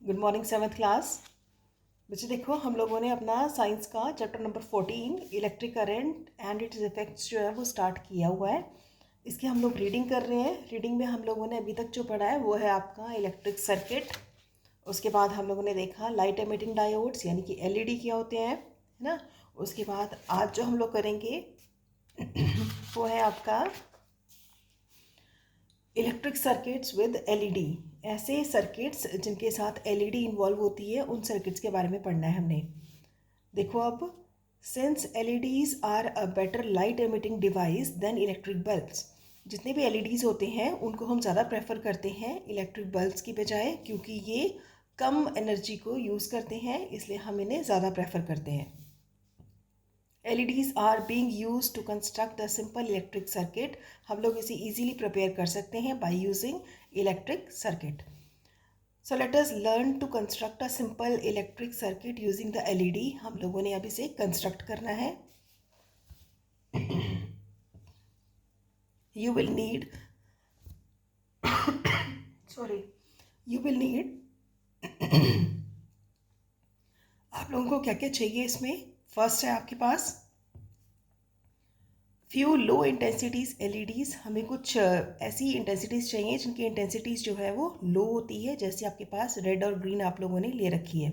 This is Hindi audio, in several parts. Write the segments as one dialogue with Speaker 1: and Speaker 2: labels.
Speaker 1: Good morning seventh class. बच्चे देखो, हम लोगों ने अपना साइंस का chapter number 14 electric current and it's effects जो है वो स्टार्ट किया हुआ है। इसकी हम लोग रीडिंग कर रहे हैं। रीडिंग में हम लोगों ने अभी तक जो पढ़ा है वो है आपका इलेक्ट्रिक सर्किट। उसके बाद हम लोगों ने देखा लाइट एमिटिंग डायोड्स यानी कि एलईडी क्या होते हैं, है ना। उसके बाद आज जो हम लोग करेंगे वो है आपका इलेक्ट्रिक सर्किट्स विद एलईडी। ऐसे सर्किट्स जिनके साथ एलईडी इन्वॉल्व होती है उन सर्किट्स के बारे में पढ़ना है हमने। देखो अब, since LEDs are a better light emitting device than electric bulbs, जितने भी एलईडीज होते हैं उनको हम ज़्यादा प्रेफर करते हैं इलेक्ट्रिक बल्ब्स की बजाय, क्योंकि ये कम एनर्जी को यूज़ करते हैं, इसलिए हम इन्हें ज़्यादा प्रेफर करते हैं। LEDs are being used to construct a simple electric circuit। हम लोग इसे easily prepare कर सकते हैं by using electric circuit। So let us learn to construct a simple electric circuit using the LED। हम लोगों ने अब इसे construct करना है। You will need sorry you will need आप लोगों को क्या क्या चाहिए इसमें। फर्स्ट है आपके पास फ्यू लो इंटेंसिटीज़ एलईडीज़। हमें कुछ ऐसी इंटेंसिटीज़ चाहिए जिनकी इंटेंसिटीज़ जो है वो लो होती है, जैसे आपके पास रेड और ग्रीन आप लोगों ने ले रखी है।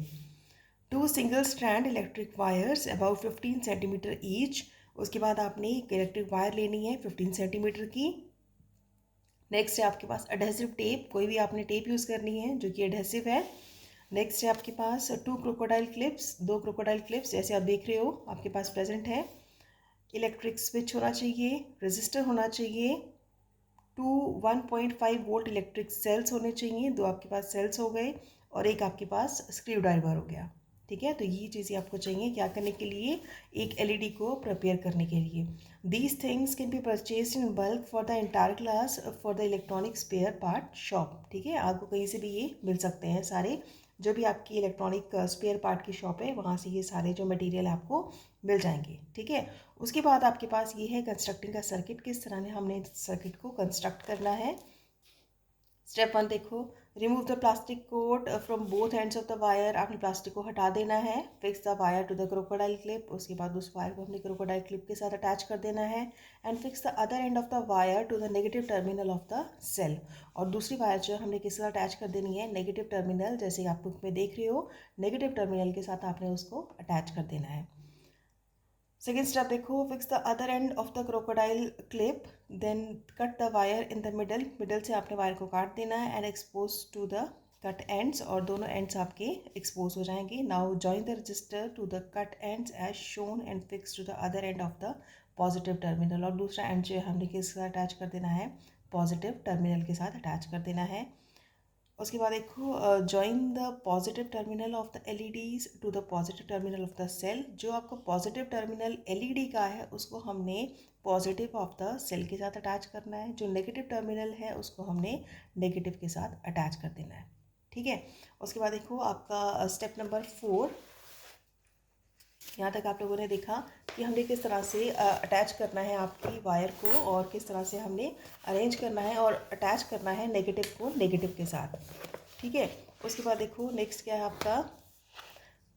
Speaker 1: 2 single strand electric wires about 15 centimetre each. उसके बाद आपने एक इलेक्ट्रिक वायर लेनी है 15 सेंटीमीटर की। नेक्स्ट है आपके पास एडहेसिव टेप, कोई भी आपने टेप यूज़ करनी है जो कि एडहेसिव है। नेक्स्ट है आपके पास 2 क्रोकोडाइल क्लिप्स, 2 क्रोकोडाइल क्लिप्स जैसे आप देख रहे हो आपके पास प्रेजेंट है। इलेक्ट्रिक स्विच होना चाहिए, रजिस्टर होना चाहिए, 1.5 वोल्ट इलेक्ट्रिक सेल्स होने चाहिए, 2 आपके पास सेल्स हो गए, और एक आपके पास स्क्रू ड्राइवर हो गया। ठीक है, तो ये चीज़ें आपको चाहिए क्या करने के लिए, एक एलईडी को प्रिपेयर करने के लिए। These things can be purchase in bulk for the entire class for the electronic spare part shop. ठीक है, आपको कहीं से भी ये मिल सकते हैं सारे, जो भी आपकी इलेक्ट्रॉनिक स्पेयर पार्ट की शॉप है वहाँ से ये सारे जो मटेरियल आपको मिल जाएंगे। ठीक है, उसके बाद आपके पास ये है कंस्ट्रक्टिंग का सर्किट, किस तरह ने हमने सर्किट को कंस्ट्रक्ट करना है। स्टेप 1 देखो, remove the plastic coat from both ends of the wire. आपने प्लास्टिक को हटा देना है। Fix the wire to the crocodile clip, उसके बाद उस वायर को हमने क्रोकोडाइल क्लिप के साथ अटैच कर देना है। And fix the other end of the wire to the negative terminal of the cell. और दूसरी वायर जो हमने किस साथ अटैच कर देनी है, नेगेटिव टर्मिनल, जैसे आप बुक में देख रहे हो नेगेटिव टर्मिनल के साथ आपने उसको अटैच कर देना है। सेकेंड स्टेप देखो, fix the other end of the crocodile clip, then cut the wire in the middle. Middle से आपने वायर को काट देना है and expose to the cut ends, और दोनों एंड्स आपके एक्सपोज हो जाएंगे। Now join the resistor to the cut ends as shown and fix to the other end of the positive terminal. और दूसरा एंड जो है हमने किसके साथ अटैच कर देना है, पॉजिटिव टर्मिनल के साथ अटैच कर देना है। उसके बाद देखो, join the positive terminal of the LEDs to the positive terminal of the cell. जो आपका पॉजिटिव टर्मिनल एलईडी का है उसको हमने पॉजिटिव ऑफ द सेल के साथ अटैच करना है, जो नेगेटिव टर्मिनल है उसको हमने नेगेटिव के साथ अटैच कर देना है। ठीक है, उसके बाद देखो आपका स्टेप नंबर 4, यहाँ तक आप लोगों ने देखा कि हमने किस तरह से अटैच करना है आपकी वायर को, और किस तरह से हमने अरेंज करना है और अटैच करना है नेगेटिव को नेगेटिव के साथ। ठीक है, उसके बाद देखो नेक्स्ट क्या है आपका,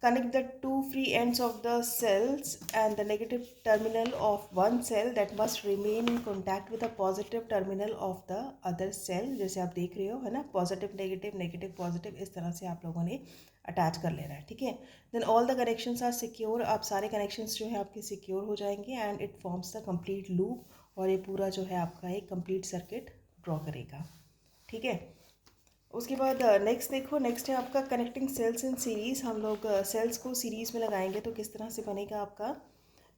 Speaker 1: connect the two free ends of the cells and the negative terminal of one cell that must remain in contact with the positive terminal of the other cell। जैसे आप देख रहे हो है ना, पॉजिटिव नेगेटिव नेगेटिव पॉजिटिव, इस तरह से आप लोगों ने अटैच कर लेना है। ठीक है, then all the connections are secure. आप सारे कनेक्शंस जो है आपके सिक्योर हो जाएंगे and it forms the complete loop, और ये पूरा जो है आपका एक कंप्लीट सर्किट ड्रॉ करेगा। ठीक है, उसके बाद नेक्स्ट देखो, नेक्स्ट है आपका कनेक्टिंग सेल्स इन सीरीज़। हम लोग सेल्स को सीरीज़ में लगाएंगे तो किस तरह से बनेगा आपका,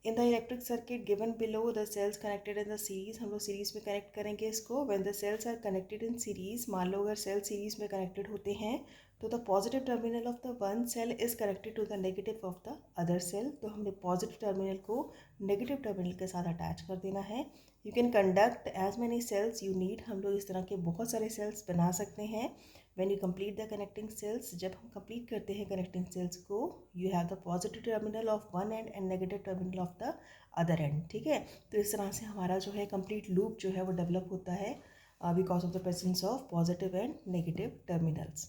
Speaker 1: in the electric circuit given below the cells connected in the series. हम लोग सीरीज़ में कनेक्ट करेंगे इसको। When the cells are connected in series, मान लो अगर सेल सीरीज़ में कनेक्टेड होते हैं तो the positive terminal of the one cell is connected to the negative of the other cell. तो हमने पॉजिटिव टर्मिनल को नेगेटिव टर्मिनल के साथ अटैच कर देना है। You can conduct as many cells you need. हम लोग इस तरह के बहुत सारे सेल्स बना सकते हैं। when you complete the connecting cells, जब हम कंप्लीट करते हैं कनेक्टिंग सेल्स को, you have the positive terminal of one end and negative terminal of the other end। ठीक है, तो इस तरह से हमारा जो है कंप्लीट लूप जो है वो डेवलप होता है because of the presence of positive and negative terminals.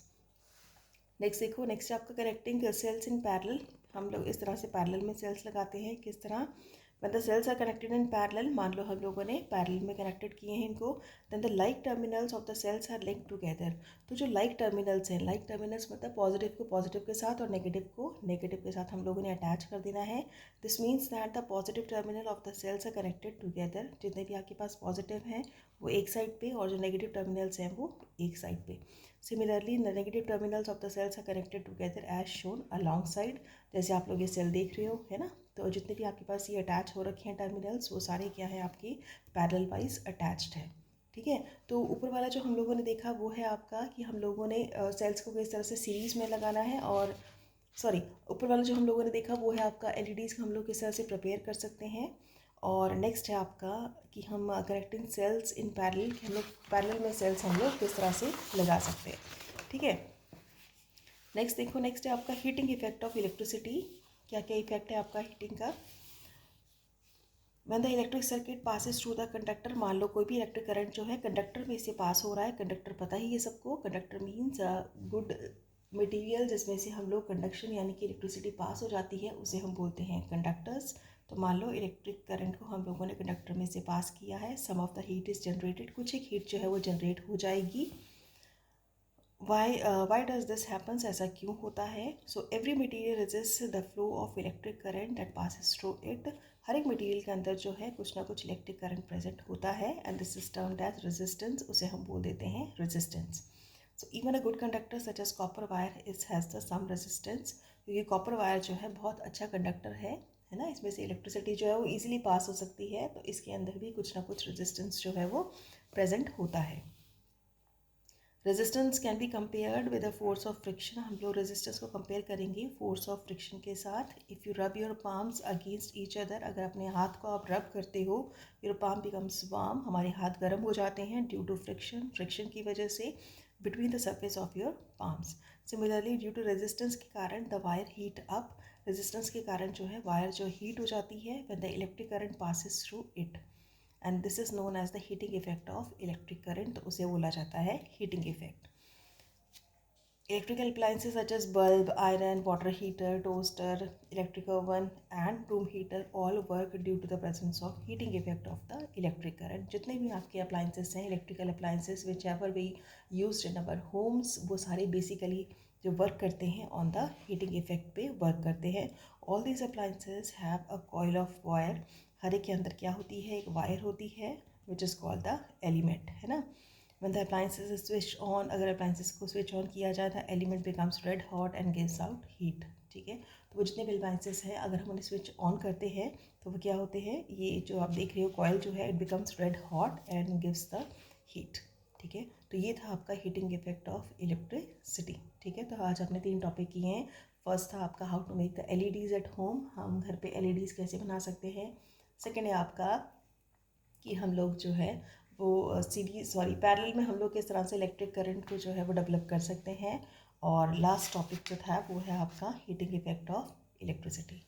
Speaker 1: Next देखो, नेक्स्ट आपका कनेक्टिंग सेल्स इन पैरेलल। हम लोग इस तरह से पैरेलल में सेल्स लगाते हैं। किस तरह? when the cells are connected in parallel, मान लो हम लोगों ने पैरेलल में कनेक्टेड किए हैं इनको, then the like terminals of the cells are linked together। तो जो like terminals हैं, like terminals मतलब पॉजिटिव को पॉजिटिव के साथ और नेगेटिव को नेगेटिव के साथ हम लोगों ने अटैच कर देना है। This means that the positive terminal of the cells are connected together. जितने भी आपके पास पॉजिटिव हैं वो एक साइड पे और जो नेगेटिव टर्मिनल्स हैं वो एक साइड पे। Similarly the negative terminals of the cells are connected together as shown alongside. जैसे आप लोग ये सेल देख रहे हो, है ना, तो जितने भी आपके पास ये अटैच हो रखे हैं टर्मिनल्स, वो सारे क्या है आपकी पैरेलल वाइज अटैच्ड है। ठीक है, तो ऊपर वाला जो हम लोगों ने देखा वो है आपका कि हम लोगों ने सेल्स को किस तरह से सीरीज़ में लगाना है, और सॉरी, ऊपर वाला जो हम लोगों ने देखा वो है आपका एलईडीज़ को हम लोग किस तरह से प्रिपेयर कर सकते हैं। और नेक्स्ट है आपका कि हम कनेक्टिंग सेल्स इन पैरेलल, हम लोग पैरेलल में सेल्स हम लोग किस तरह से लगा सकते हैं। ठीक है, नेक्स्ट देखो, नेक्स्ट है आपका हीटिंग इफेक्ट ऑफ इलेक्ट्रिसिटी। क्या क्या इफेक्ट है आपका हीटिंग का? When the electric circuit passes through the conductor, मान लो कोई भी इलेक्ट्रिक करंट जो है कंडक्टर में से पास हो रहा है। कंडक्टर पता ही है सबको, कंडक्टर मीन्स गुड मटेरियल जिसमें से हम लोग कंडक्शन यानी कि इलेक्ट्रिसिटी पास हो जाती है, उसे हम बोलते हैं कंडक्टर्स। तो मान लो इलेक्ट्रिक करंट को हम लोगों ने कंडक्टर में से पास किया है, some of the heat is generated, कुछ एक हीट जो है वो जनरेट हो जाएगी। वाई डज दिस हैपन्स, ऐसा क्यों होता है? So every material resist the flow of electric current that passes through it. हर एक मटीरियल के अंदर जो है कुछ ना कुछ इलेक्ट्रिक करंट प्रेजेंट होता है, and this is termed as resistance, उसे हम बोल देते हैं resistance. So even a good conductor such as copper wire is has the some resistance, क्योंकि कॉपर वायर जो है बहुत अच्छा कंडक्टर है ना, इसमें से इलेक्ट्रिसिटी जो है वो ईजिली पास हो सकती है, तो इसके अंदर भी कुछ ना कुछ रेजिस्टेंस जो है वो प्रेजेंट होता है। Resistance can be compared with the force of friction. हम लोग रेजिस्टेंस को कंपेयर करेंगे फोर्स ऑफ फ्रिक्शन के साथ। If you rub your palms against each other, अगर अपने हाथ को आप रब करते हो, योर पाम बिकम्स वार्म, हमारे हाथ गर्म हो जाते हैं ड्यू टू फ्रिक्शन, फ्रिक्शन की वजह से between the surface of your palms. Similarly due to resistance के कारण the wire heat up, resistance के कारण जो है वायर जो हीट हो जाती है when the electric current passes through it, and this is known as the heating effect of electric current, तो उसे बोला जाता है heating effect. Electrical appliances such as bulb, iron, water heater, toaster, electric oven and room heater all work due to the presence of heating effect of the electric current। जितने भी आपके appliances हैं, electrical appliances whichever we used in our homes, वो सारे basically जो वर्क करते हैं ऑन द हीटिंग इफेक्ट पे वर्क करते हैं। All these appliances have a coil of wire, हर एक के अंदर क्या होती है, एक वायर होती है which is called the element, है ना। when the appliances is switched on, अगर appliances को switch on किया जाए the element becomes red hot and gives out heat। ठीक है, तो वो जितने भी appliances हैं अगर हम उन्हें switch on करते हैं तो वो क्या होते हैं, ये जो आप देख रहे हो coil जो है it becomes red hot and gives the heat। ठीक है, तो ये था आपका हीटिंग इफेक्ट ऑफ इलेक्ट्रिसिटी। ठीक है, तो आज आपने 3 टॉपिक किए हैं। फर्स्ट था आपका how to make the LEDs at home, हम घर पे एलईडीज़ कैसे बना सकते हैं। सेकेंड है आपका कि हम लोग जो है वो पैरेलल में हम लोग किस तरह से इलेक्ट्रिक करंट को जो है वो डेवलप कर सकते हैं। और लास्ट टॉपिक जो था वो है आपका हीटिंग इफेक्ट ऑफ इलेक्ट्रिसिटी।